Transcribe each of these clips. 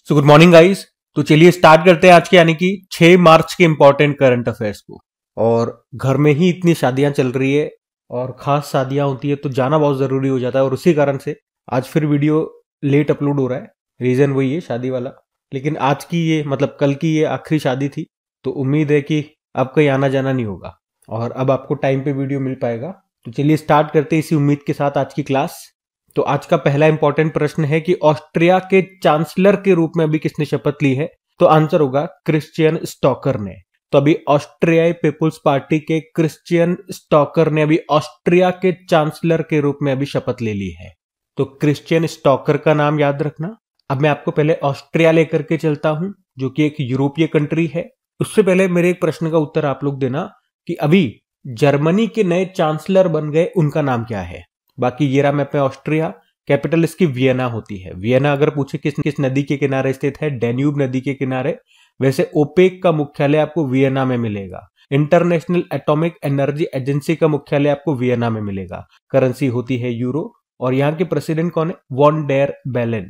So good morning guys. तो चलिए start करते हैं आज के यानी कि 6 मार्च के इंपॉर्टेंट करंट अफेयर्स को। और घर में ही इतनी शादियां चल रही है और खास शादियां होती है तो जाना बहुत जरूरी हो जाता है, और उसी कारण से आज फिर वीडियो लेट अपलोड हो रहा है। रीजन वही है, शादी वाला। लेकिन आज की ये मतलब कल की ये आखिरी शादी थी, तो उम्मीद है कि अब कहीं आना जाना नहीं होगा और अब आपको टाइम पे वीडियो मिल पाएगा। तो चलिए स्टार्ट करते हैं इसी उम्मीद के साथ आज की क्लास। तो आज का पहला इंपॉर्टेंट प्रश्न है कि ऑस्ट्रिया के चांसलर के रूप में अभी किसने शपथ ली है? तो आंसर होगा क्रिश्चियन स्टॉकर ने। तो अभी ऑस्ट्रियाई पीपुल्स पार्टी के क्रिश्चियन स्टॉकर ने अभी ऑस्ट्रिया के चांसलर के रूप में अभी शपथ ले ली है। तो क्रिश्चियन स्टॉकर का नाम याद रखना। अब मैं आपको पहले ऑस्ट्रिया लेकर के चलता हूं, जो कि एक यूरोपीय कंट्री है। उससे पहले मेरे एक प्रश्न का उत्तर आप लोग देना कि अभी जर्मनी के नए चांसलर बन गए, उनका नाम क्या है? बाकी ये रहा मैप में ऑस्ट्रिया, कैपिटल इसकी वियना होती है। वियना अगर पूछे किस नदी के किनारे स्थित है, डैन्यूब नदी के किनारे। वैसे ओपेक का मुख्यालय आपको वियना में मिलेगा। इंटरनेशनल एटॉमिक एनर्जी एजेंसी का मुख्यालय आपको वियना में मिलेगा। करेंसी होती है यूरो। और यहाँ के प्रेसिडेंट कौन है? Von der Bellen.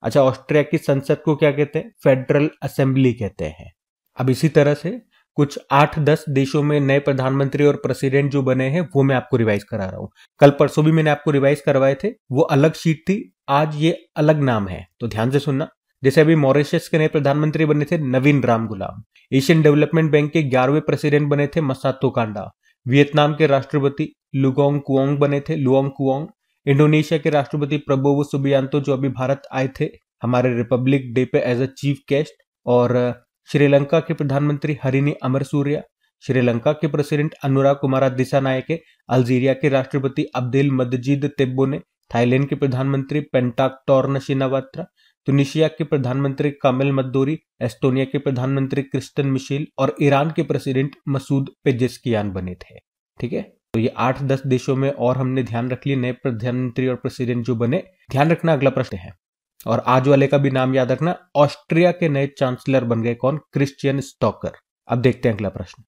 अच्छा, ऑस्ट्रिया की संसद को क्या कहते हैं? फेडरल असेंबली कहते हैं। अब इसी तरह से कुछ 8-10 देशों में नए प्रधानमंत्री और प्रेसिडेंट जो बने हैं वो मैं आपको रिवाइज करा रहा हूं। कल परसों भी मैंने आपको रिवाइज करवाए थे, वो अलग शीट थी, आज ये अलग नाम है, तो ध्यान से सुनना। जैसे अभी मॉरिशस के नए प्रधानमंत्री बने थे नवीन राम गुलाम। एशियन डेवलपमेंट बैंक के 11वें प्रेसिडेंट बने थे मसातो कांडा। वियतनाम के राष्ट्रपति लुओंग कुओंग बने थे, लुओंग कुओंग। इंडोनेशिया के राष्ट्रपति प्रबोवो सुबियांतो जो अभी भारत आए थे हमारे रिपब्लिक डे पे एज अ चीफ गेस्ट। और श्रीलंका के प्रधानमंत्री हरिनी अमरसूरिया। श्रीलंका के प्रेसिडेंट अनुराग कुमार दिसानायके। अल्जीरिया के राष्ट्रपति अब्देल मजीद तेब्बोने। थाईलैंड के प्रधानमंत्री पेंटाक्टोर्न शिनावात्रा। तुनिशिया के प्रधानमंत्री कामिल मद्दोरी। एस्टोनिया के प्रधानमंत्री क्रिस्टन मिशेल। और ईरान के प्रेसिडेंट मसूद पेजेस्कियान बने थे। ठीक है, तो ये 8-10 देशों में और हमने ध्यान रख लिए नए प्रधानमंत्री और प्रेसिडेंट जो बने। ध्यान रखना, अगला प्रश्न है और आज वाले का भी नाम याद रखना। ऑस्ट्रिया के नए चांसलर बन गए कौन? Christian stalker. अब देखते हैं अगला प्रश्न।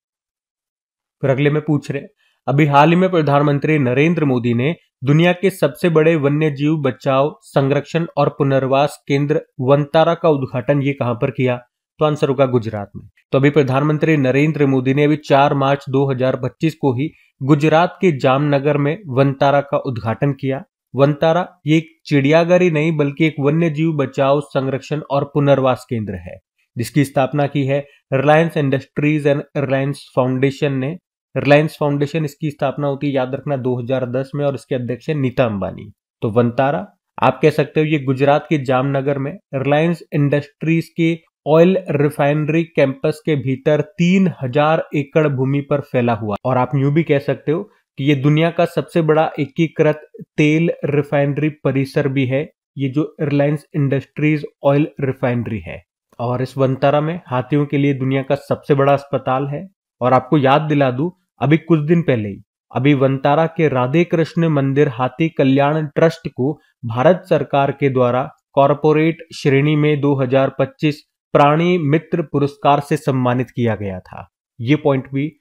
फिर अगले में पूछ रहे, अभी हाल ही में प्रधानमंत्री नरेंद्र मोदी ने दुनिया के सबसे बड़े वन्य जीव बचाव, संरक्षण और पुनर्वास केंद्र वनतारा का उद्घाटन ये कहां पर किया? तो आंसर होगा गुजरात में। तो अभी प्रधानमंत्री नरेंद्र मोदी ने अभी 4 मार्च 2025 को ही गुजरात के जामनगर में वनतारा का उद्घाटन किया। वनतारा ये एक चिड़ियाघर ही नहीं बल्कि एक वन्य जीव बचाव, संरक्षण और पुनर्वास केंद्र है, जिसकी स्थापना की है Reliance industries and Reliance foundation ने। रिलायंस फाउंडेशन इसकी स्थापना होती है, याद रखना, 2010 में, और इसके अध्यक्ष है नीता अंबानी। तो वनतारा आप कह सकते हो ये गुजरात के जामनगर में रिलायंस इंडस्ट्रीज के ऑयल रिफाइनरी कैंपस के भीतर 3000 एकड़ भूमि पर फैला हुआ। और आप यूं भी कह सकते हो कि ये दुनिया का सबसे बड़ा एकीकृत तेल रिफाइनरी परिसर भी है, ये जो रिलायंस इंडस्ट्रीज ऑयल रिफाइनरी है। और इस वनतारा में हाथियों के लिए दुनिया का सबसे बड़ा अस्पताल है। और आपको याद दिला दूं, अभी कुछ दिन पहले ही अभी वनतारा के राधे कृष्ण मंदिर हाथी कल्याण ट्रस्ट को भारत सरकार के द्वारा कॉरपोरेट श्रेणी में 2025 प्राणी मित्र पुरस्कार से सम्मानित किया गया था। ये पॉइंट भी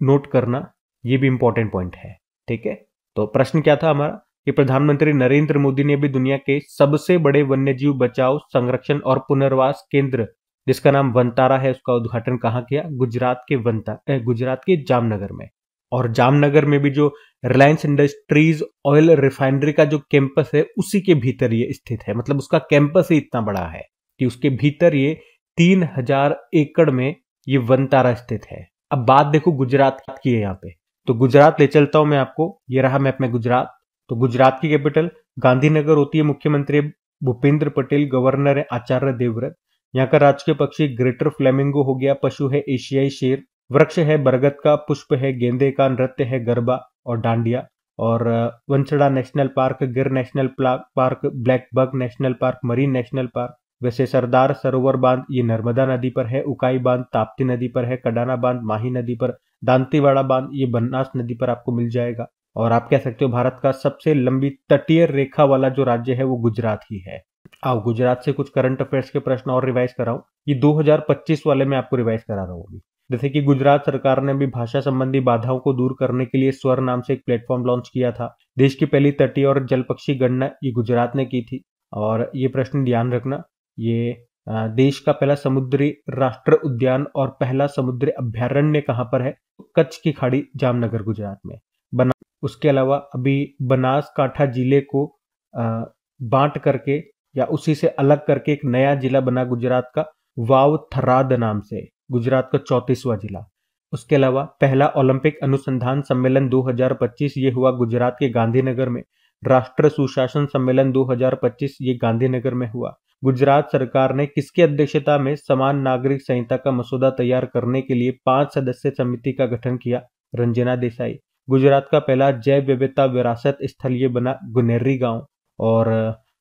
नोट करना, ये भी इंपॉर्टेंट पॉइंट है। ठीक है, तो प्रश्न क्या था हमारा कि प्रधानमंत्री नरेंद्र मोदी ने भी दुनिया के सबसे बड़े वन्यजीव बचाव, संरक्षण और पुनर्वास केंद्र जिसका नाम वनतारा है उसका उद्घाटन कहाँ किया? गुजरात के जामनगर में। और जामनगर में भी जो रिलायंस इंडस्ट्रीज ऑयल रिफाइनरी का जो कैंपस है उसी के भीतर ये स्थित है। मतलब उसका कैंपस ही इतना बड़ा है कि उसके भीतर ये 3000 एकड़ में ये वनतारा स्थित है। अब बात देखो गुजरात की है यहाँ पे, तो गुजरात ले चलता हूं मैं आपको। ये रहा मैप में गुजरात। तो गुजरात की कैपिटल गांधीनगर होती है। मुख्यमंत्री भूपेंद्र पटेल, गवर्नर है आचार्य देवव्रत। यहाँ का राजकीय पक्षी ग्रेटर फ्लेमिंगो हो गया। पशु है एशियाई शेर। वृक्ष है बरगद का। पुष्प है गेंदे का। नृत्य है गरबा और डांडिया। और Vansda national park, Gir national park, black buck national park, marine national park. वैसे सरदार सरोवर बांध ये नर्मदा नदी पर है। उकाई बांध ताप्ती नदी पर है। कडाना बांध माही नदी पर। दांतीवाड़ा बांध ये बनास नदी पर आपको मिल जाएगा। और आप कह सकते हो भारत का सबसे लंबी तटीय रेखा वाला जो राज्य है वो गुजरात ही है। आओ गुजरात से कुछ करंट अफेयर्स के प्रश्न और रिवाइज कराऊं। ये 2025 वाले में आपको रिवाइज करा रहा हूं अभी। जैसे कि गुजरात सरकार ने भी भाषा संबंधी बाधाओं को दूर करने के लिए स्वर नाम से एक प्लेटफॉर्म लॉन्च किया था। देश की पहली तटीय और जल पक्षी गणना ये गुजरात ने की थी। और ये प्रश्न ध्यान रखना, ये देश का पहला समुद्री राष्ट्र उद्यान और पहला समुद्री अभयारण्य कहाँ पर है? कच्छ की खाड़ी, जामनगर, गुजरात में बना। उसके अलावा अभी बनासकांठा जिले को बांट करके या उसी से अलग करके एक नया जिला बना गुजरात का, वाव थराद नाम से, गुजरात का 34वां जिला। उसके अलावा पहला ओलंपिक अनुसंधान सम्मेलन 2025 ये हुआ गुजरात के गांधीनगर में। राष्ट्र सुशासन सम्मेलन 2025 ये गांधीनगर में हुआ। गुजरात सरकार ने किसकी अध्यक्षता में समान नागरिक संहिता का मसौदा तैयार करने के लिए 5 सदस्य समिति का गठन किया? रंजना देसाई। गुजरात का पहला जैव विविधता विरासत स्थल ये बना गुनेरी गांव। और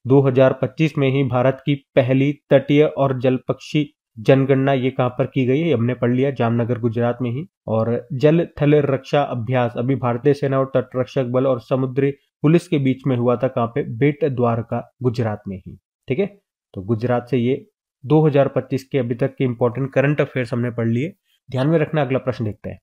2025 में ही भारत की पहली तटीय और जल पक्षी जनगणना ये कहां पर की गई है? हमने पढ़ लिया, जामनगर, गुजरात में ही। और जल थल रक्षा अभ्यास अभी भारतीय सेना और तटरक्षक बल और समुद्री पुलिस के बीच में हुआ था, कहां पे? बेट द्वारका, गुजरात में ही। ठीक है, तो गुजरात से ये 2025 के अभी तक के इंपॉर्टेंट करंट अफेयर्स हमने पढ़ लिए। ध्यान में रखना। अगला प्रश्न देखते हैं।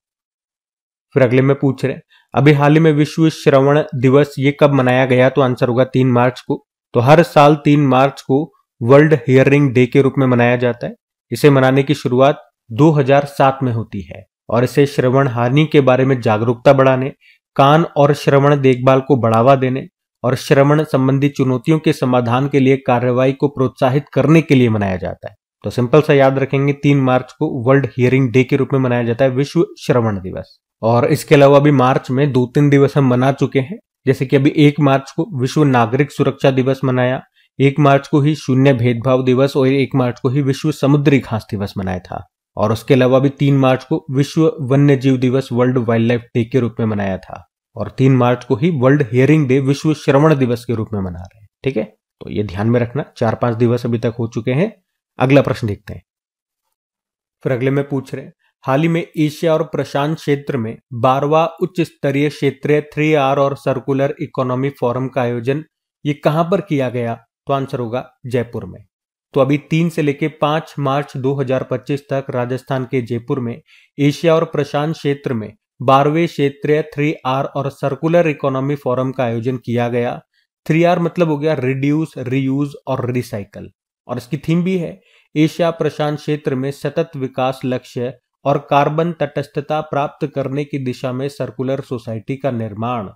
फिर अगले में पूछ रहे हैं अभी हाल ही में विश्व श्रवण दिवस ये कब मनाया गया? तो आंसर होगा 3 मार्च को। तो हर साल 3 मार्च को वर्ल्ड हियरिंग डे के रूप में मनाया जाता है। इसे मनाने की शुरुआत 2007 में होती है और इसे श्रवण हानि के बारे में जागरूकता बढ़ाने, कान और श्रवण देखभाल को बढ़ावा देने और श्रवण संबंधी चुनौतियों के समाधान के लिए कार्रवाई को प्रोत्साहित करने के लिए मनाया जाता है। तो सिंपल सा याद रखेंगे, 3 मार्च को वर्ल्ड हियरिंग डे के रूप में मनाया जाता है, विश्व श्रवण दिवस। और इसके अलावा अभी मार्च में 2-3 दिवस हम मना चुके हैं, जैसे कि अभी 1 मार्च को विश्व नागरिक सुरक्षा दिवस मनाया, 1 मार्च को ही शून्य भेदभाव दिवस और 1 मार्च को ही विश्व समुद्री घास दिवस मनाया था। और उसके अलावा भी 3 मार्च को विश्व वन्य जीव दिवस, वर्ल्ड वाइल्ड लाइफ डे के रूप में मनाया था। और 3 मार्च को ही वर्ल्ड हियरिंग डे, विश्व श्रवण दिवस के रूप में मना रहे हैं। ठीक है, तो ये ध्यान में रखना। 4-5 दिवस अभी तक हो चुके हैं। अगला प्रश्न देखते हैं। फिर अगले में पूछ रहे हैं हाल ही में एशिया और प्रशांत क्षेत्र में 12वां उच्च स्तरीय क्षेत्रीय 3R और सर्कुलर इकोनॉमी फोरम का आयोजन ये कहां पर किया गया? तो आंसर होगा जयपुर में। तो अभी 3 से लेके 5 मार्च 2025 तक राजस्थान के जयपुर में एशिया और प्रशांत क्षेत्र में 12वें क्षेत्रीय 3R और सर्कुलर इकोनॉमी फोरम का आयोजन किया गया। 3R मतलब हो गया रिड्यूस, रीयूज और रिसाइकल। और इसकी थीम भी है एशिया प्रशांत क्षेत्र में सतत विकास लक्ष्य और कार्बन तटस्थता प्राप्त करने की दिशा में सर्कुलर सोसाइटी का निर्माण।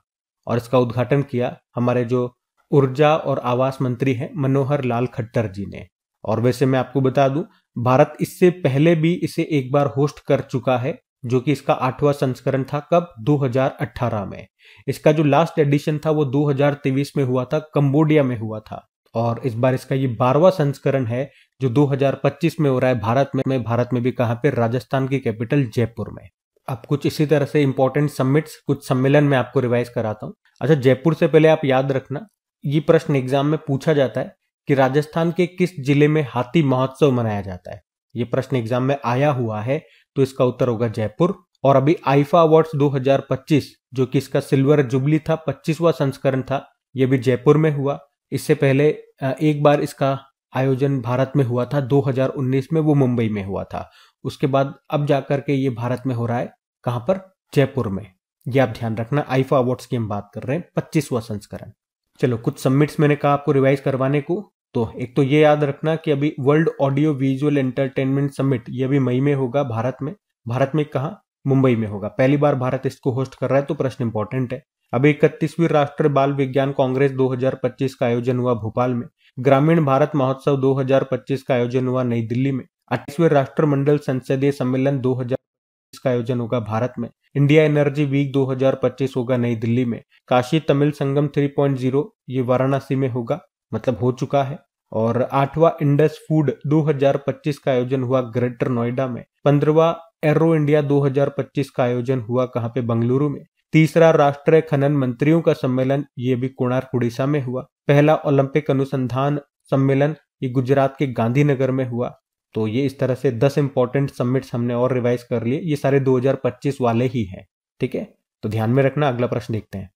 और इसका उद्घाटन किया हमारे जो ऊर्जा और आवास मंत्री हैं मनोहर लाल खट्टर जी ने। और वैसे मैं आपको बता दूं, भारत इससे पहले भी इसे एक बार होस्ट कर चुका है, जो कि इसका 8वां संस्करण था। कब? 2018 में। इसका जो लास्ट एडिशन था वो 2023 में हुआ था, कंबोडिया में हुआ था। और इस बार इसका ये 12वां संस्करण है जो 2025 में हो रहा है भारत में भी कहां पे? राजस्थान की कैपिटल जयपुर में। अब कुछ इसी तरह से इंपॉर्टेंट समिट्स, कुछ सम्मेलन में आपको रिवाइज कराता हूं। अच्छा, जयपुर से पहले आप याद रखना, ये प्रश्न एग्जाम में पूछा जाता है कि राजस्थान के किस जिले में हाथी महोत्सव मनाया जाता है। ये प्रश्न एग्जाम में आया हुआ है, तो इसका उत्तर होगा जयपुर। और अभी आईफा अवार्ड्स 2025 जो कि इसका सिल्वर जुबली था, 25वां संस्करण था, ये भी जयपुर में हुआ। इससे पहले एक बार इसका आयोजन भारत में हुआ था 2019 में, वो मुंबई में हुआ था। उसके बाद अब जाकर के ये भारत में हो रहा है, कहां पर? जयपुर में। ये आप ध्यान रखना, आईफा अवार्ड्स की हम बात कर रहे हैं, 25वां संस्करण। चलो, कुछ समिट्स मैंने कहा आपको रिवाइज करवाने को। तो एक तो ये याद रखना कि अभी world audio visual entertainment summit ये अभी मई में होगा भारत में। भारत में कहां? मुंबई में होगा। पहली बार भारत इसको होस्ट कर रहा है, तो प्रश्न इंपॉर्टेंट है। अभी 31वीं राष्ट्रीय बाल विज्ञान कांग्रेस 2025 का आयोजन हुआ भोपाल में। ग्रामीण भारत महोत्सव 2025 का आयोजन हुआ नई दिल्ली में। 28वें राष्ट्रमंडल संसदीय सम्मेलन 2025 का आयोजन होगा भारत में। इंडिया एनर्जी वीक 2025 होगा नई दिल्ली में। काशी तमिल संगम 3.0 ये वाराणसी में होगा, मतलब हो चुका है। और 8वां इंडस फूड 2025 का आयोजन हुआ ग्रेटर नोएडा में। 15वां एरो इंडिया 2025 का आयोजन हुआ कहां पे? बंगलुरु में। तीसरा राष्ट्रीय खनन मंत्रियों का सम्मेलन ये भी कोणार्क उड़ीसा में हुआ। पहला ओलंपिक अनुसंधान सम्मेलन ये गुजरात के गांधीनगर में हुआ। तो ये इस तरह से 10 इंपॉर्टेंट समिट्स हमने और रिवाइज कर लिए। ये सारे 2025 वाले ही हैं। ठीक है, तो ध्यान में रखना। अगला प्रश्न देखते हैं।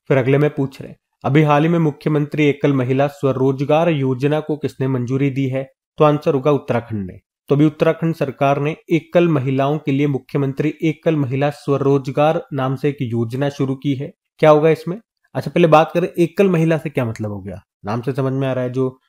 फिर अगले में पूछ रहे हैं अभी हाल ही में मुख्यमंत्री एकल महिला स्वरोजगार योजना को किसने मंजूरी दी है? तो आंसर होगा उत्तराखंड ने। तो अभी उत्तराखंड सरकार ने एकल महिलाओं के लिए मुख्यमंत्री एकल महिला स्वरोजगार नाम से एक योजना शुरू की है। क्या होगा इसमें? अच्छा, पहले बात करें एकल महिला से क्या मतलब हो गया। नाम से समझ में आ रहा है, जो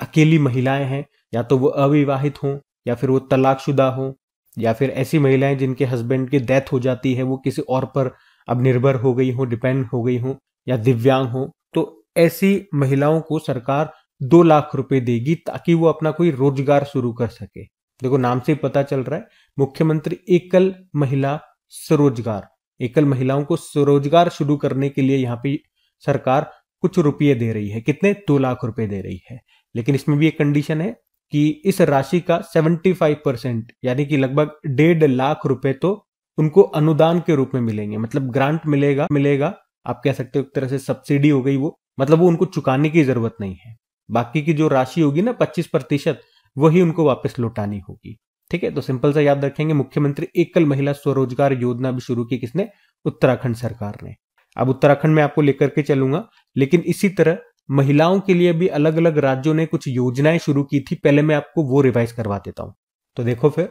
अकेली महिलाएं हैं, या तो वो अविवाहित हों, या फिर वो तलाकशुदा हों, या फिर ऐसी महिलाएं जिनके हस्बैंड की डेथ हो जाती है, वो किसी और पर अब निर्भर हो गई हो, डिपेंड हो गई हो, या दिव्यांग हो, तो ऐसी महिलाओं को सरकार 2 लाख रुपए देगी ताकि वो अपना कोई रोजगार शुरू कर सके। देखो नाम से ही पता चल रहा है, मुख्यमंत्री एकल महिला स्वरोजगार, एकल महिलाओं को स्वरोजगार शुरू करने के लिए यहाँ पे सरकार कुछ रुपये दे रही है। कितने? 2 लाख रुपए दे रही है। लेकिन इसमें भी एक कंडीशन है कि इस राशि का 75% यानी कि लगभग 1.5 लाख रुपए तो उनको अनुदान के रूप में मिलेंगे, मतलब ग्रांट मिलेगा। आप कह सकते हो एक तरह से सब्सिडी हो गई वो, मतलब वो उनको चुकाने की जरूरत नहीं है। बाकी की जो राशि होगी ना 25%, वही उनको वापस लौटानी होगी। ठीक है, तो सिंपल सा याद रखेंगे, मुख्यमंत्री एकल महिला स्वरोजगार योजना भी शुरू की किसने? उत्तराखंड सरकार ने। अब उत्तराखंड में आपको लेकर के चलूंगा, लेकिन इसी तरह महिलाओं के लिए भी अलग अलग राज्यों ने कुछ योजनाएं शुरू की थी। पहले मैं आपको वो रिवाइज करवा देता हूं। तो देखो फिर,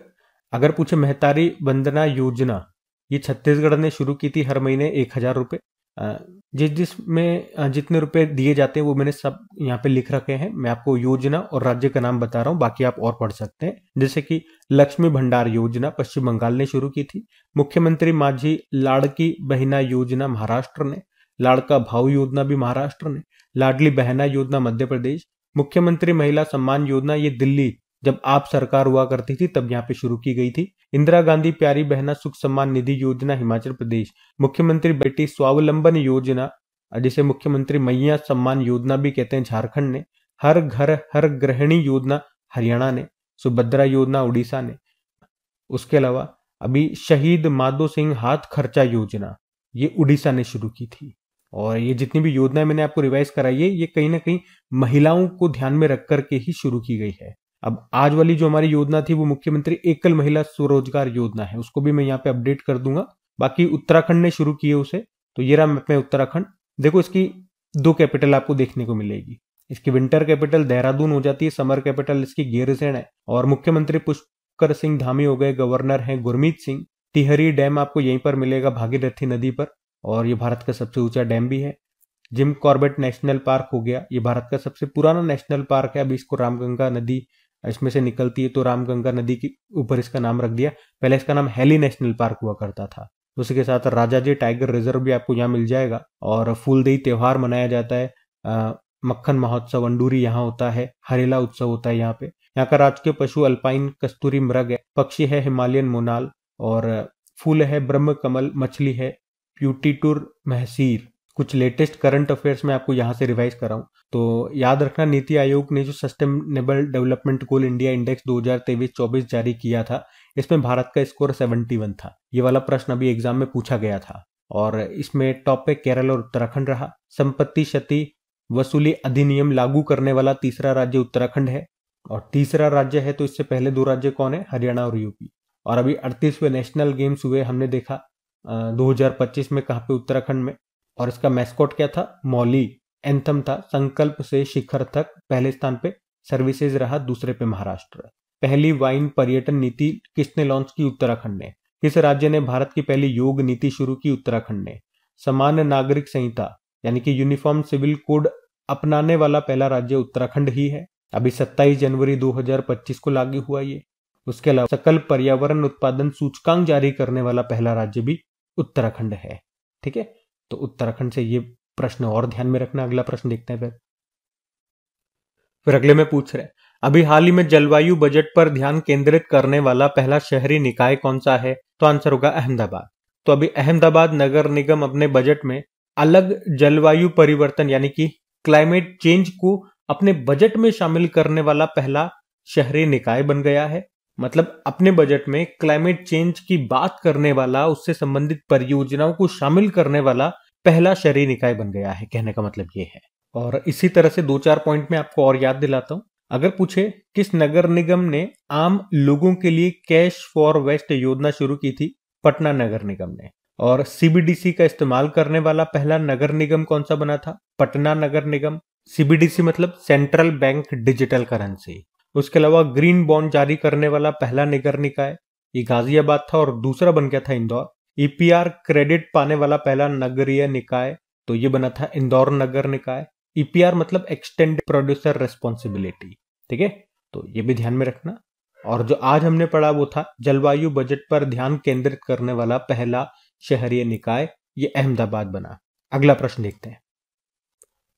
अगर पूछे महतारी वंदना योजना, ये छत्तीसगढ़ ने शुरू की थी, हर महीने 1,000 रुपए। जिसमें जितने रुपए दिए जाते हैं वो मैंने सब यहाँ पे लिख रखे हैं। मैं आपको योजना और राज्य का नाम बता रहा हूँ, बाकी आप और पढ़ सकते हैं। जैसे कि लक्ष्मी भंडार योजना पश्चिम बंगाल ने शुरू की थी, मुख्यमंत्री माझी लाड़की बहिना योजना महाराष्ट्र ने, लाड़का भाऊ योजना भी महाराष्ट्र ने, लाडली बहना योजना मध्य प्रदेश, मुख्यमंत्री महिला सम्मान योजना ये दिल्ली जब आप सरकार हुआ करती थी तब यहाँ पे शुरू की गई थी, इंदिरा गांधी प्यारी बहना सुख सम्मान निधि योजना हिमाचल प्रदेश, मुख्यमंत्री बेटी स्वावलंबन योजना जिसे मुख्यमंत्री मैया सम्मान योजना भी कहते हैं झारखंड ने, हर घर हर गृहिणी योजना हरियाणा ने, सुभद्रा योजना उड़ीसा ने। उसके अलावा अभी शहीद माधो सिंह हाथ खर्चा योजना ये उड़ीसा ने शुरू की थी। और ये जितनी भी योजनाएं मैंने आपको रिवाइज कराई है, ये कहीं ना कहीं महिलाओं को ध्यान में रख करके ही शुरू की गई है। अब आज वाली जो हमारी योजना थी वो मुख्यमंत्री एकल महिला स्वरोजगार योजना है, उसको भी मैं यहाँ पे अपडेट कर दूंगा। बाकी उत्तराखंड ने शुरू किए उसे, तो ये रहा मैप में उत्तराखंड। देखो इसकी 2 कैपिटल आपको देखने को मिलेगी। इसकी विंटर कैपिटल देहरादून हो जाती है, समर कैपिटल इसकी गैरसैंण है, और मुख्यमंत्री पुष्कर सिंह धामी हो गए, गवर्नर हैं गुरमीत सिंह। टिहरी डैम आपको यहीं पर मिलेगा भागीरथी नदी पर, और ये भारत का सबसे ऊंचा डैम भी है। जिम कॉर्बेट नेशनल पार्क हो गया, ये भारत का सबसे पुराना नेशनल पार्क है। अभी इसको रामगंगा नदी इसमें से निकलती है, तो रामगंगा नदी के ऊपर इसका नाम रख दिया। पहले इसका नाम हेली नेशनल पार्क हुआ करता था। उसी के साथ राजाजी टाइगर रिजर्व भी आपको यहाँ मिल जाएगा, और फूलदेई त्योहार मनाया जाता है। मक्खन महोत्सव अंडूरी यहाँ होता है, हरेला उत्सव होता है यहाँ पे। यहाँ का राजकीय पशु अल्पाइन कस्तूरी मृग है, पक्षी है हिमालयन मोनाल, और फूल है ब्रह्म कमल, मछली है प्यूटीटुर महसीर। कुछ लेटेस्ट करंट अफेयर्स में आपको यहाँ से रिवाइज कराऊं तो याद रखना, नीति आयोग ने जो sustainable development goal India index 2023-24 जारी किया था, इसमें भारत का स्कोर 71 था। ये वाला प्रश्न अभी एग्जाम में पूछा गया था, और इसमें टॉप पे केरल और उत्तराखंड रहा। संपत्ति क्षति वसूली अधिनियम लागू करने वाला तीसरा राज्य उत्तराखंड है, और तीसरा राज्य है तो इससे पहले 2 राज्य कौन है? हरियाणा और यूपी। और अभी 38वें नेशनल गेम्स हुए, हमने देखा 2025 में, कहाँ पे? उत्तराखंड में। और इसका मैस्कॉट क्या था? मौली। एंथम था संकल्प से शिखर तक, पहले स्थान पे सर्विसेज रहा, दूसरे पे महाराष्ट्र। पहली वाइन पर्यटन नीति किसने लॉन्च की? उत्तराखंड ने। किस राज्य ने भारत की पहली योग नीति शुरू की? उत्तराखंड ने। समान नागरिक संहिता यानी कि यूनिफॉर्म सिविल कोड अपनाने वाला पहला राज्य उत्तराखंड ही है। अभी 27 जनवरी 2025 को लागू हुआ ये। उसके अलावा सकल पर्यावरण उत्पादन सूचकांक जारी करने वाला पहला राज्य भी उत्तराखंड है। ठीक है, तो उत्तराखंड से ये प्रश्न और ध्यान में रखना। अगला प्रश्न देखते हैं फिर अगले में पूछ रहे, अभी हाल ही में जलवायु बजट पर ध्यान केंद्रित करने वाला पहला शहरी निकाय कौन सा है? तो आंसर होगा अहमदाबाद। तो अभी अहमदाबाद नगर निगम अपने बजट में अलग जलवायु परिवर्तन यानी कि क्लाइमेट चेंज को अपने बजट में शामिल करने वाला पहला शहरी निकाय बन गया है। मतलब अपने बजट में क्लाइमेट चेंज की बात करने वाला, उससे संबंधित परियोजनाओं को शामिल करने वाला पहला शहरी निकाय बन गया है, कहने का मतलब ये है। और इसी तरह से 2-4 पॉइंट में आपको और याद दिलाता हूं। अगर पूछे किस नगर निगम ने आम लोगों के लिए कैश फॉर वेस्ट योजना शुरू की थी? पटना नगर निगम ने। और सीबीडीसी का इस्तेमाल करने वाला पहला नगर निगम कौन सा बना था? पटना नगर निगम। सीबीडीसी मतलब सेंट्रल बैंक डिजिटल करेंसी। उसके अलावा ग्रीन बॉन्ड जारी करने वाला पहला नगर निकाय ये गाजियाबाद था, और दूसरा बन गया था इंदौर। ईपीआर क्रेडिट पाने वाला पहला नगरीय निकाय तो ये बना था इंदौर नगर निकाय। ईपीआर मतलब एक्सटेंडेड प्रोड्यूसर रेस्पॉन्सिबिलिटी, ठीक है, तो ये भी ध्यान में रखना। और जो आज हमने पढ़ा वो था जलवायु बजट पर ध्यान केंद्रित करने वाला पहला शहरीय निकाय, ये अहमदाबाद बना। अगला प्रश्न देखते हैं।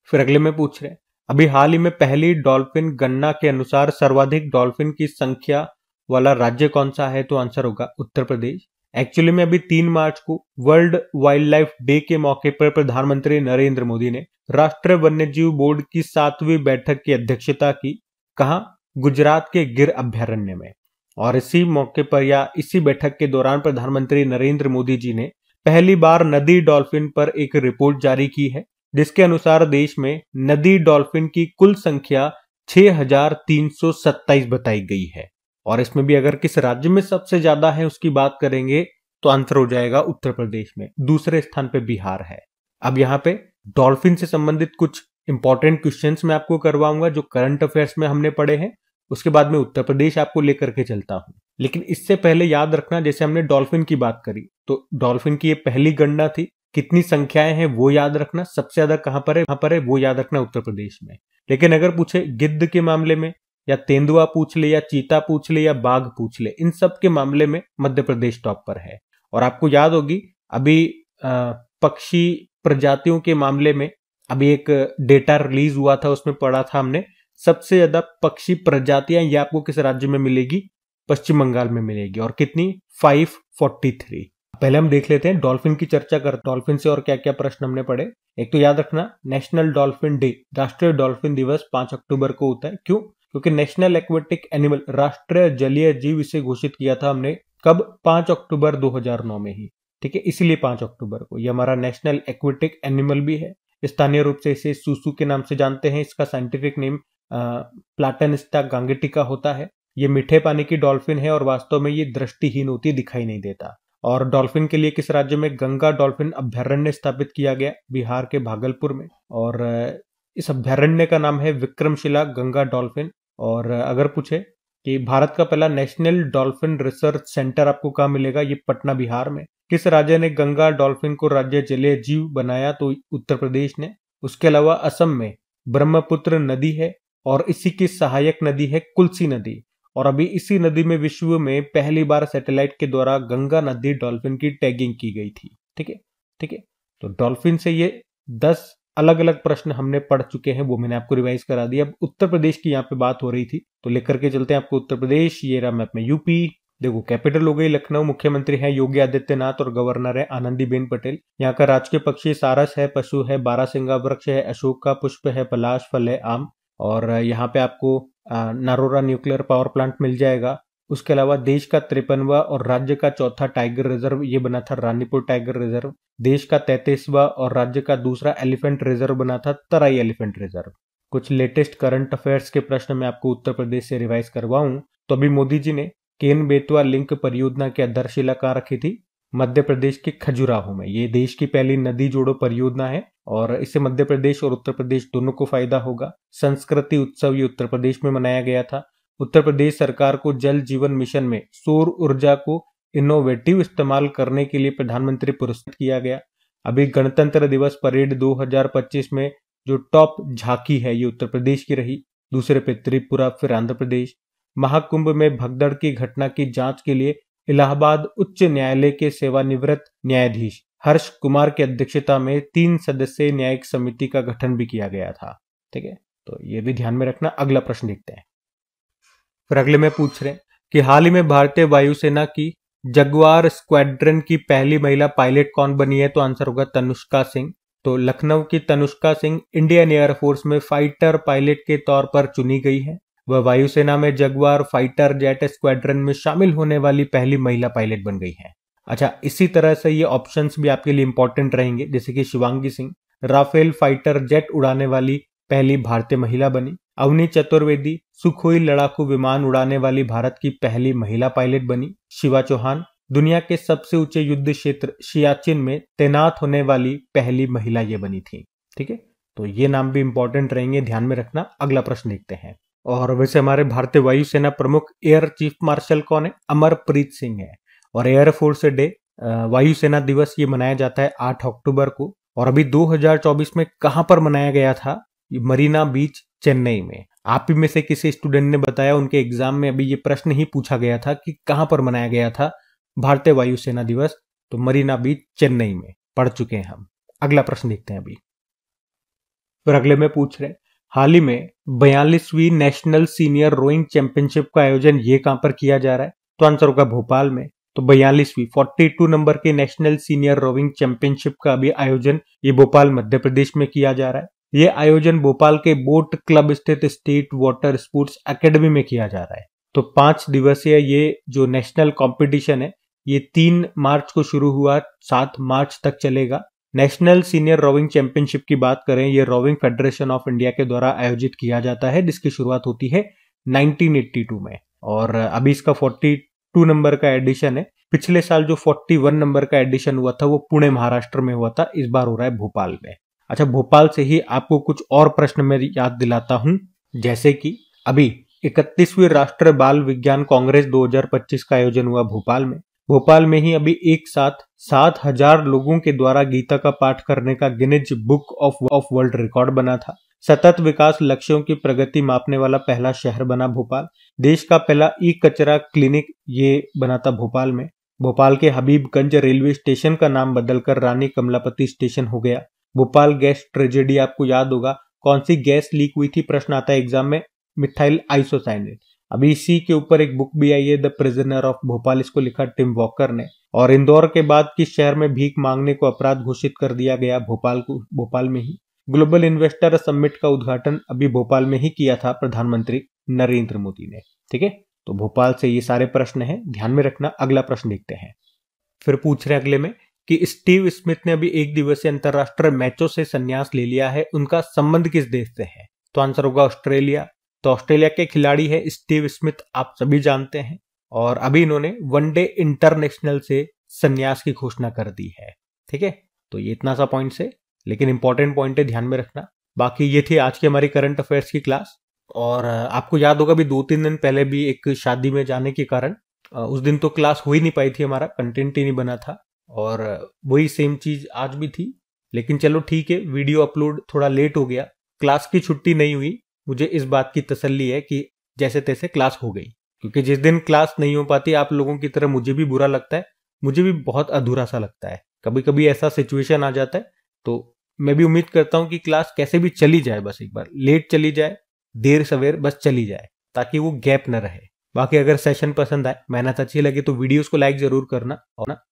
फिर अगले में पूछ रहे हैं, अभी हाल ही में पहली डॉल्फिन गणना के अनुसार सर्वाधिक डॉल्फिन की संख्या वाला राज्य कौन सा है? तो आंसर होगा उत्तर प्रदेश। एक्चुअली में अभी 3 मार्च को वर्ल्ड वाइल्ड लाइफ डे के मौके पर प्रधानमंत्री नरेंद्र मोदी ने राष्ट्रीय वन्यजीव बोर्ड की 7वीं बैठक की अध्यक्षता की। कहां? गुजरात के गिर अभ्यारण्य में। और इसी मौके पर या इसी बैठक के दौरान प्रधानमंत्री नरेंद्र मोदी जी ने पहली बार नदी डॉल्फिन पर एक रिपोर्ट जारी की है, जिसके अनुसार देश में नदी डॉल्फिन की कुल संख्या 6,327 बताई गई है। और इसमें भी अगर किस राज्य में सबसे ज्यादा है उसकी बात करेंगे तो आंसर हो जाएगा उत्तर प्रदेश में। दूसरे स्थान पे बिहार है। अब यहाँ पे डॉल्फिन से संबंधित कुछ इंपॉर्टेंट क्वेश्चंस मैं आपको करवाऊंगा जो करंट अफेयर्स में हमने पढ़े हैं, उसके बाद में उत्तर प्रदेश आपको लेकर के चलता हूं। लेकिन इससे पहले याद रखना, जैसे हमने डॉल्फिन की बात करी तो डॉल्फिन की ये पहली गणना थी, कितनी संख्याएं हैं वो याद रखना, सबसे ज्यादा कहां पर है वो याद रखना उत्तर प्रदेश में। लेकिन अगर पूछे गिद्ध के मामले में, या तेंदुआ पूछ ले, या चीता पूछ ले, या बाघ पूछ ले, इन सब के मामले में मध्य प्रदेश टॉप पर है। और आपको याद होगी अभी पक्षी प्रजातियों के मामले में अभी एक डेटा रिलीज हुआ था, उसमें पढ़ा था हमने सबसे ज्यादा पक्षी प्रजातियां ये आपको किस राज्य में मिलेगी? पश्चिम बंगाल में मिलेगी। और कितनी? 543। पहले हम देख लेते हैं डॉल्फिन की चर्चा कर, डॉल्फिन से और क्या क्या प्रश्न हमने पढ़े। एक तो याद रखना नेशनल डॉल्फिन डे, राष्ट्रीय डॉल्फिन दिवस 5 अक्टूबर को होता है। क्यों? क्योंकि नेशनल एक्वेटिक एनिमल, राष्ट्रीय जलीय जीव, इसे घोषित किया था हमने कब? 5 अक्टूबर 2009 में ही, ठीक है, इसीलिए 5 अक्टूबर को। ये हमारा नेशनल एक्वेटिक एनिमल भी है। स्थानीय रूप से इसे सूसू के नाम से जानते हैं। इसका साइंटिफिक नेम प्लाटनिस्टा गांगेटिका होता है। ये मीठे पानी की डॉल्फिन है और वास्तव में ये दृष्टिहीन होती, दिखाई नहीं देता। और डॉल्फिन के लिए किस राज्य में गंगा डॉल्फिन अभ्यारण्य स्थापित किया गया? बिहार के भागलपुर में। और इस अभ्यारण्य का नाम है विक्रमशिला गंगा डॉल्फिन। और अगर पूछे कि भारत का पहला नेशनल डॉल्फिन रिसर्च सेंटर आपको कहाँ मिलेगा? ये पटना बिहार में। किस राज्य ने गंगा डॉल्फिन को राज्य जलीय जीव बनाया? तो उत्तर प्रदेश ने। उसके अलावा असम में ब्रह्मपुत्र नदी है और इसी की सहायक नदी है कुल्सी नदी। और अभी इसी नदी में विश्व में पहली बार सैटेलाइट के द्वारा गंगा नदी डॉल्फिन की टैगिंग की गई थी। ठीक है, ठीक है। तो डॉल्फिन से ये 10 अलग अलग प्रश्न हमने पढ़ चुके हैं, वो मैंने आपको रिवाइज करा दिया। अब उत्तर प्रदेश की यहाँ पे बात हो रही थी तो लेकर के चलते हैं आपको उत्तर प्रदेश। ये रहा मैप में यूपी। देखो कैपिटल हो गई लखनऊ, मुख्यमंत्री है योगी आदित्यनाथ और गवर्नर है आनंदीबेन पटेल। यहाँ का राजकीय पक्षी सारस है, पशु है बारहसिंगा, वृक्ष है अशोक का, पुष्प है पलाश, फल है आम। और यहाँ पे आपको नारोरा न्यूक्लियर पावर प्लांट मिल जाएगा। उसके अलावा देश का 53वां और राज्य का चौथा टाइगर रिजर्व ये बना था रानीपुर टाइगर रिजर्व। देश का 33वां और राज्य का दूसरा एलिफेंट रिजर्व बना था तराई एलिफेंट रिजर्व। कुछ लेटेस्ट करंट अफेयर्स के प्रश्न मैं आपको उत्तर प्रदेश से रिवाइज करवाऊं तो अभी मोदी जी ने केन बेतवा लिंक परियोजना की आधारशिला कहाँ रखी थी? मध्य प्रदेश के खजुराहो में। ये देश की पहली नदी जोड़ो परियोजना है और इससे मध्य प्रदेश और उत्तर प्रदेश दोनों को फायदा होगा। संस्कृति उत्सव ये उत्तर प्रदेश में मनाया गया था। उत्तर प्रदेश सरकार को जल जीवन मिशन में सौर ऊर्जा को इनोवेटिव इस्तेमाल करने के लिए प्रधानमंत्री पुरस्कृत किया गया। अभी गणतंत्र दिवस परेड 2025 में जो टॉप झांकी है ये उत्तर प्रदेश की रही, दूसरे पे त्रिपुरा, फिर आंध्र प्रदेश। महाकुंभ में भगदड़ की घटना की जांच के लिए इलाहाबाद उच्च न्यायालय के सेवानिवृत्त न्यायाधीश हर्ष कुमार की अध्यक्षता में 3 सदस्यीय न्यायिक समिति का गठन भी किया गया था। ठीक है, तो ये भी ध्यान में रखना। अगला प्रश्न देखते हैं। फिर अगले में पूछ रहे हैं कि हाल ही में भारतीय वायुसेना की जगुआर स्क्वाड्रन की पहली महिला पायलट कौन बनी है? तो आंसर होगा तनुष्का सिंह। तो लखनऊ की तनुष्का सिंह इंडियन एयरफोर्स में फाइटर पायलट के तौर पर चुनी गई है। वह वायुसेना में जगुआर फाइटर जेट स्क्वाड्रन में शामिल होने वाली पहली महिला पायलट बन गई है। अच्छा, इसी तरह से ये ऑप्शंस भी आपके लिए इंपॉर्टेंट रहेंगे, जैसे कि Shivangi Singh Rafale fighter jet उड़ाने वाली पहली भारतीय महिला बनी। अवनी चतुर्वेदी सुखोई लड़ाकू विमान उड़ाने वाली भारत की पहली महिला पायलट बनी। शिवा चौहान दुनिया के सबसे ऊंचे युद्ध क्षेत्र सियाचिन में तैनात होने वाली पहली महिला ये बनी थी। ठीक है, तो ये नाम भी इंपॉर्टेंट रहेंगे, ध्यान में रखना। अगला प्रश्न देखते हैं। और वैसे हमारे भारतीय वायुसेना प्रमुख एयर चीफ मार्शल कौन है? अमरप्रीत सिंह है। और एयरफोर्स डे वायुसेना दिवस ये मनाया जाता है 8 अक्टूबर को। और अभी 2024 में कहां पर मनाया गया था? मरीना बीच चेन्नई में। आप ही में से किसी स्टूडेंट ने बताया उनके एग्जाम में अभी ये प्रश्न ही पूछा गया था कि कहां पर मनाया गया था भारतीय वायुसेना दिवस, तो मरीना बीच चेन्नई में। पढ़ चुके हैं हम। अगला प्रश्न देखते हैं अभी। फिर अगले में पूछ रहे हाल ही में 42वीं नेशनल सीनियर रोइंग चैंपियनशिप का आयोजन ये कहां पर किया जा रहा है, तो आंसर होगा भोपाल में। तो 42वीं 42 नंबर के नेशनल सीनियर रोइंग चैंपियनशिप का भी आयोजन ये भोपाल मध्य प्रदेश में किया जा रहा है। ये आयोजन भोपाल के बोट क्लब स्थित स्टेट वाटर स्पोर्ट्स एकेडमी में किया जा रहा है। तो 5 दिवसीय ये जो नेशनल कंपटीशन है ये 3 मार्च को शुरू हुआ, 7 मार्च तक चलेगा। नेशनल सीनियर रोविंग चैंपियनशिप की बात करें, ये रोविंग फेडरेशन ऑफ इंडिया के द्वारा आयोजित किया जाता है, जिसकी शुरुआत होती है 1982 में और अभी इसका 42 नंबर का एडिशन है। पिछले साल जो 41 नंबर का एडिशन हुआ था वो पुणे महाराष्ट्र में हुआ था, इस बार हो रहा है भोपाल में। अच्छा, भोपाल से ही आपको कुछ और प्रश्न मैं याद दिलाता हूं, जैसे कि अभी 31वीं राष्ट्रीय बाल विज्ञान कांग्रेस 2025 का आयोजन हुआ भोपाल में। भोपाल में ही अभी एक साथ 7,000 लोगों के द्वारा गीता का पाठ करने का Guinness book of world record बना था। सतत विकास लक्ष्यों की प्रगति मापने वाला पहला शहर बना भोपाल। देश का पहला ई कचरा क्लिनिक ये बना था भोपाल में। भोपाल के हबीबगंज रेलवे स्टेशन का नाम बदलकर रानी कमलापति स्टेशन हो गया। भोपाल गैस ट्रेजेडी आपको याद होगा, कौन सी गैस लीक हुई थी, प्रश्न आता है एग्जाम में, मिथाइल आइसोसाइनेट। अभी इसी के ऊपर एक बुक भी आई है, द प्रिजनर ऑफ भोपाल, इसको लिखा टिम वॉकर ने। और इंदौर के बाद किस शहर में भीख मांगने को अपराध घोषित कर दिया गया, भोपाल में ही। ग्लोबल इन्वेस्टर समिट का उद्घाटन अभी भोपाल में ही किया था प्रधानमंत्री नरेंद्र मोदी ने। ठीक है, तो भोपाल से ये सारे प्रश्न हैं, ध्यान में रखना। अगला प्रश्न देखते हैं। फिर पूछ रहे अगले में कि स्टीव स्मिथ ने अभी एक दिवसीय अंतरराष्ट्रीय मैचों से संन्यास ले लिया है, उनका संबंध किस देश से है, तो आंसर होगा ऑस्ट्रेलिया। तो ऑस्ट्रेलिया के खिलाड़ी है स्टीव स्मिथ, आप सभी जानते हैं, और अभी इन्होंने वनडे इंटरनेशनल से संन्यास की घोषणा कर दी है। ठीक है, तो ये इतना सा पॉइंट है, लेकिन इंपॉर्टेंट पॉइंट है, ध्यान में रखना। बाकी ये थी आज की हमारी करंट अफेयर्स की क्लास। और आपको याद होगा भी 2-3 दिन पहले भी एक शादी में जाने के कारण उस दिन तो क्लास हो ही नहीं पाई थी, हमारा कंटेंट ही नहीं बना था, और वही सेम चीज आज भी थी। लेकिन चलो ठीक है, वीडियो अपलोड थोड़ा लेट हो गया, क्लास की छुट्टी नहीं हुई। मुझे इस बात की तसल्ली है कि जैसे तैसे क्लास हो गई, क्योंकि जिस दिन क्लास नहीं हो पाती आप लोगों की तरह मुझे भी बुरा लगता है, मुझे भी बहुत अधूरा सा लगता है। कभी कभी ऐसा सिचुएशन आ जाता है, तो मैं भी उम्मीद करता हूं कि क्लास कैसे भी चली जाए, बस एक बार लेट चली जाए, देर सवेर बस चली जाए, ताकि वो गैप न रहे। बाकी अगर सेशन पसंद आए, मेहनत अच्छी लगे, तो वीडियोस को लाइक जरूर करना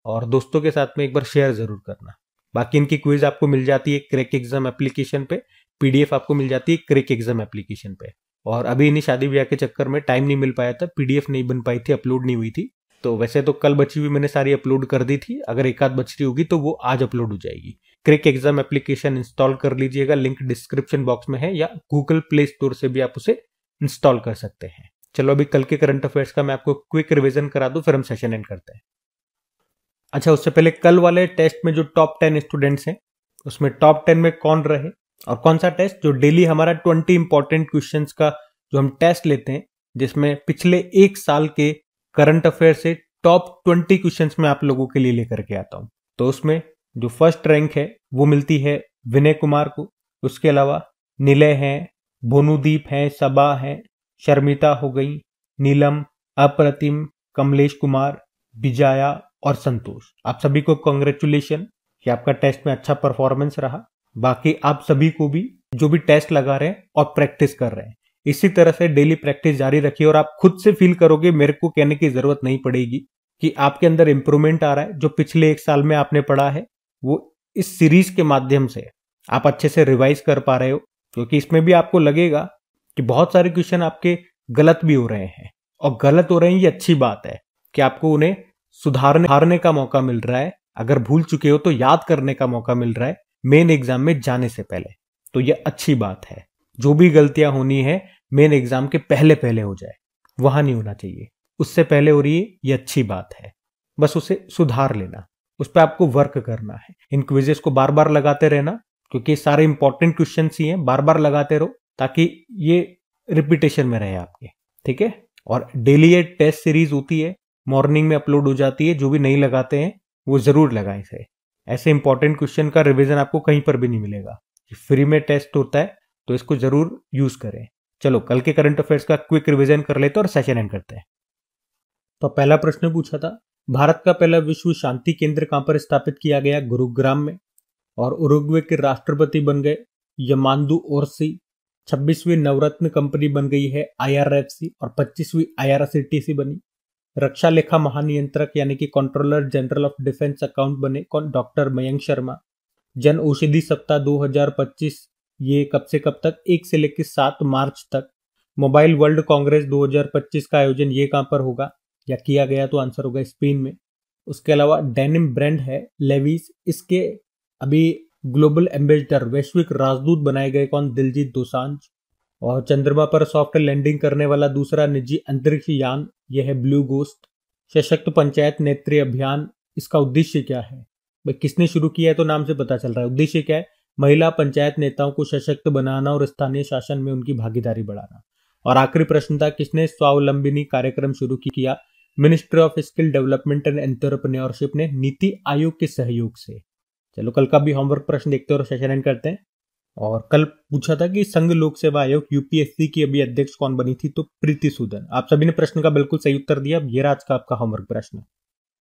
और दोस्तों के साथ में एक बार शेयर जरूर करना। बाकी इनकी क्विज आपको मिल जाती है क्रैक एग्जाम एप्लीकेशन पे, पीडीएफ आपको मिल जाती है क्रैक एग्जाम एप्लीकेशन पे। और अभी इन्हीं शादी ब्याह के चक्कर में टाइम नहीं मिल पाया था, पीडीएफ नहीं बन पाई थी, अपलोड नहीं हुई थी। तो वैसे तो कल बची हुई मैंने सारी अपलोड कर दी थी, अगर एक आध बच रही होगी तो वो आज अपलोड हो जाएगी। क्रैक एग्जाम एप्लीकेशन इंस्टॉल कर लीजिएगा, लिंक डिस्क्रिप्शन बॉक्स में है, या गूगल प्ले स्टोर से भी आप उसे इंस्टॉल कर सकते हैं। चलो अभी कल के करंट अफेयर्स का मैं आपको क्विक रिवीजन करा दूं, फिर हम सेशन एंड करते हैं। अच्छा, उससे पहले कल वाले टेस्ट में जो टॉप 10 स्टूडेंट्स हैं, उसमें टॉप 10 में कौन रहे, और कौन सा टेस्ट जो डेली हमारा 20 इंपॉर्टेंट क्वेश्चंस का जो हम टेस्ट लेते हैं, जिसमें पिछले एक साल के करंट अफेयर से टॉप 20 क्वेश्चंस में आप लोगों के लिए लेकर के आता हूं। तो उसमें जो फर्स्ट रैंक है वो मिलती है विनय कुमार को। उसके अलावा निलय है, भोनुदीप है, सबा है, शर्मिता हो गई, नीलम, अप्रतिम, कमलेश कुमार, विजया और संतोष। आप सभी को कांग्रेचुलेशन कि आपका टेस्ट में अच्छा परफॉर्मेंस रहा। बाकी आप सभी को भी जो भी टेस्ट लगा रहे हैं और प्रैक्टिस कर रहे हैं, इसी तरह से डेली प्रैक्टिस जारी रखिए, और आप खुद से फील करोगे, मेरे को कहने की जरूरत नहीं पड़ेगी, कि आपके अंदर इंप्रूवमेंट आ रहा है। जो पिछले एक साल में आपने पढ़ा है वो इस सीरीज के माध्यम से आप अच्छे से रिवाइज कर पा रहे हो, क्योंकि इसमें भी आपको लगेगा कि बहुत सारे क्वेश्चन आपके गलत भी हो रहे हैं, और गलत हो रहे हैं ये अच्छी बात है कि आपको उन्हें सुधारने का मौका मिल रहा है। अगर भूल चुके हो तो याद करने का मौका मिल रहा है मेन एग्जाम में जाने से पहले, तो ये अच्छी बात है। जो भी गलतियां होनी है मेन एग्जाम के पहले पहले हो जाए, वहां नहीं होना चाहिए, उससे पहले हो रही है, ये अच्छी बात है। बस उसे सुधार लेना, उस पर आपको वर्क करना है। इन क्विजेस को बार बार लगाते रहना, क्योंकि सारे इंपॉर्टेंट क्वेश्चन ही हैं, बार बार लगाते रहो ताकि ये रिपीटेशन में रहे आपके। ठीक है, और डेली ये टेस्ट सीरीज होती है, मॉर्निंग में अपलोड हो जाती है। जो भी नहीं लगाते हैं वो जरूर लगाएं इसे। ऐसे इंपॉर्टेंट क्वेश्चन का रिवीजन आपको कहीं पर भी नहीं मिलेगा। फ्री में टेस्ट होता है, तो इसको जरूर यूज करें। चलो कल के करंट अफेयर्स का क्विक रिवीजन कर लेते हैं और सेशन एंड करते हैं। तो पहला प्रश्न पूछा था, भारत का पहला विश्व शांति केंद्र कहां पर स्थापित किया गया? गुरुग्राम में। और उरुग्वे के राष्ट्रपति बन गए यमांदू ओरसी। 26वीं नवरत्न कंपनी बन गई है IRFC और 25वीं IRCTC बनी। रक्षा लेखा महानियंत्रक यानी कि controller general of defence account बने कौन? डॉक्टर मयंक शर्मा। जन औषधि सप्ताह 2025 ये कब से कब तक? 1 से लेकर 7 मार्च तक। मोबाइल वर्ल्ड कांग्रेस 2025 का आयोजन ये कहां पर होगा या किया गया? तो आंसर होगा स्पेन में। उसके अलावा डेनिम ब्रांड है लेविस, इसके अभी ग्लोबल एम्बेसडर वैश्विक राजदूत बनाए गए कौन? दिलजीत दोसांझ। और चंद्रमा पर सॉफ्ट लैंडिंग करने वाला दूसरा निजी अंतरिक्ष यान यह है ब्लू गोस्ट। सशक्त पंचायत नेत्री अभियान, इसका उद्देश्य क्या है? भाई किसने शुरू किया है तो नाम से पता चल रहा है। उद्देश्य क्या है? महिला पंचायत नेताओं को सशक्त बनाना और स्थानीय शासन में उनकी भागीदारी बढ़ाना। और आखिरी प्रश्न था, किसने स्वावलंबिनी कार्यक्रम शुरू किया? Ministry of skill development and entrepreneurship ने नीति आयोग के सहयोग से। चलो कल का भी होमवर्क प्रश्न देखते हैं और सेशन एंड करते हैं। और कल पूछा था कि संघ लोक सेवा आयोग UPSC की अभी अध्यक्ष कौन बनी थी? तो प्रीति सूदन। आप सभी ने प्रश्न का बिल्कुल सही उत्तर दिया। ये रहा आज का आपका होमवर्क प्रश्न।